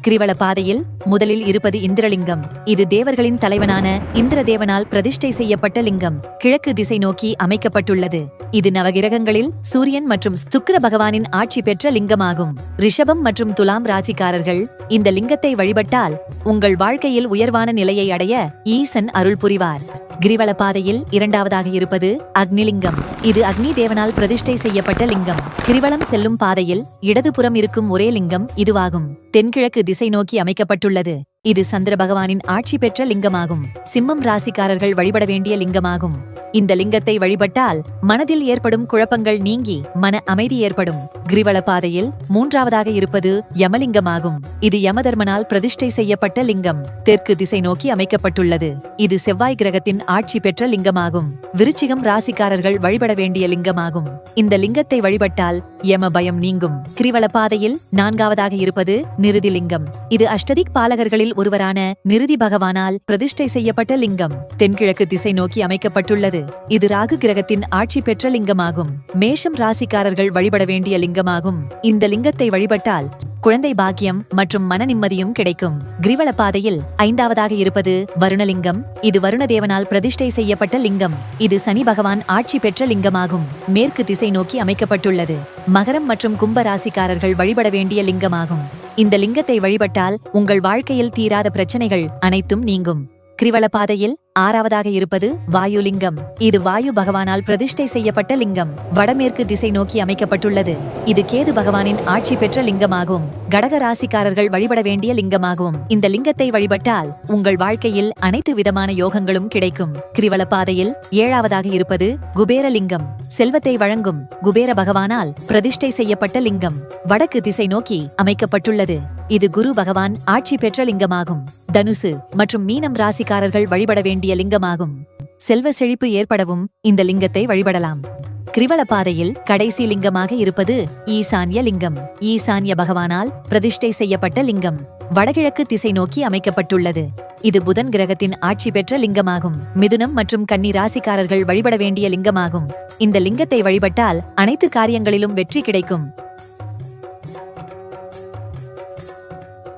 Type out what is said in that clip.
கிரிவல பாதையில் முதலில் இருப்பது இந்திரலிங்கம். இது தேவர்களின் தலைவனான இந்திரதேவனால் பிரதிஷ்டை செய்யப்பட்ட லிங்கம். கிழக்கு திசை நோக்கி அமைக்கப்பட்டுள்ளது. இது நவகிரகங்களில் சூரியன் மற்றும் சுக்கிர பகவானின் ஆட்சி பெற்ற லிங்கமாகும். ரிஷபம் மற்றும் துலாம் ராசிக்காரர்கள் இந்த லிங்கத்தை வழிபட்டால் உங்கள் வாழ்க்கையில் உயர்வான நிலையை அடைய ஈசன் அருள் புரிவார். கிரிவல பாதையில் இரண்டாவதாக இருப்பது அக்னிலிங்கம். இது அக்னி தேவனால் பிரதிஷ்டை செய்யப்பட்ட லிங்கம். கிரிவலம் செல்லும் பாதையில் இடதுபுறம் இருக்கும் ஒரே லிங்கம் இதுவாகும். தென்கிழக்கு திசை நோக்கி அமைக்கப்பட்டுள்ளது. இது சந்திர பகவானின் ஆட்சி பெற்ற லிங்கமாகும். சிம்மம் ராசிக்காரர்கள் வழிபட வேண்டிய லிங்கமாகும். இந்த லிங்கத்தை வழிபட்டால் மனதில் ஏற்படும் குழப்பங்கள் நீங்கி மன அமைதி ஏற்படும். கிரிவல பாதையில் மூன்றாவதாக இருப்பது யமலிங்கமாகும். இது யமதர்மனால் பிரதிஷ்டை செய்யப்பட்ட லிங்கம். தெற்கு திசை நோக்கி அமைக்கப்பட்டுள்ளது. இது செவ்வாய் கிரகத்தின் ஆட்சி பெற்ற லிங்கமாகும். விருச்சிகம் ராசிக்காரர்கள் வழிபட வேண்டிய லிங்கமாகும். இந்த லிங்கத்தை வழிபட்டால் யம பயம் நீங்கும். கிரிவல பாதையில் நான்காவதாக இருப்பது நிருதி லிங்கம். இது அஷ்டதிக் பாலகர்களில் ஒருவரான நிருதி பகவானால் பிரதிஷ்டை செய்யப்பட்ட லிங்கம். தென்கிழக்கு திசை நோக்கி அமைக்கப்பட்டுள்ளது. இது ராகு கிரகத்தின் ஆட்சி பெற்ற லிங்கமாகும். மேஷம் ராசிக்காரர்கள் வழிபட வேண்டிய லிங்கமாகும். இந்த லிங்கத்தை வழிபட்டால் குழந்தை பாக்கியம் மற்றும் மன நிம்மதியும் கிடைக்கும். கிரிவல பாதையில் ஐந்தாவதாக இருப்பது வருணலிங்கம். இது வருணதேவனால் பிரதிஷ்டை செய்யப்பட்ட லிங்கம். இது சனி பகவான் ஆட்சி பெற்ற லிங்கமாகும். மேற்கு திசை நோக்கி அமைக்கப்பட்டுள்ளது. மகரம் மற்றும் கும்ப ராசிக்காரர்கள் வழிபட வேண்டிய லிங்கமாகும். இந்த லிங்கத்தை வழிபட்டால் உங்கள் வாழ்க்கையில் தீராத பிரச்சனைகள் அனைத்தும் நீங்கும். கிரிவல பாதையில் ஆறாவதாக இருப்பது வாயுலிங்கம். இது வாயு பகவானால் பிரதிஷ்டை செய்யப்பட்ட லிங்கம். வடமேற்கு திசை நோக்கி அமைக்கப்பட்டுள்ளது. இது கேது பகவானின் ஆட்சி பெற்ற லிங்கமாகும். கடக ராசிக்காரர்கள் வழிபட வேண்டிய லிங்கமாகும். இந்த லிங்கத்தை வழிபட்டால் உங்கள் வாழ்க்கையில் அனைத்து விதமான யோகங்களும் கிடைக்கும். கிரிவல பாதையில் ஏழாவதாக இருப்பது குபேரலிங்கம். செல்வத்தை வழங்கும் குபேர பகவானால் பிரதிஷ்டை செய்யப்பட்ட லிங்கம். வடக்கு திசை நோக்கி அமைக்கப்பட்டுள்ளது. இது குரு பகவான் ஆட்சி பெற்ற லிங்கமாகும். தனுசு மற்றும் மீனம் ராசிக்காரர்கள் வழிபட வேண்டிய லிங்கமாகும். செல்வ செழிப்பு ஏற்படவும் இந்த லிங்கத்தை வழிபடலாம். கிரிவல பாதையில் கடைசி லிங்கமாக இருப்பது ஈசான்ய லிங்கம். ஈசான்ய பகவானால் பிரதிஷ்டை செய்யப்பட்ட லிங்கம். வடகிழக்கு திசை நோக்கி அமைக்கப்பட்டுள்ளது. இது புதன் கிரகத்தின் ஆட்சி பெற்ற லிங்கமாகும். மிதுனம் மற்றும் கன்னி ராசிக்காரர்கள் வழிபட வேண்டிய லிங்கமாகும். இந்த லிங்கத்தை வழிபட்டால் அனைத்து காரியங்களிலும் வெற்றி கிடைக்கும்.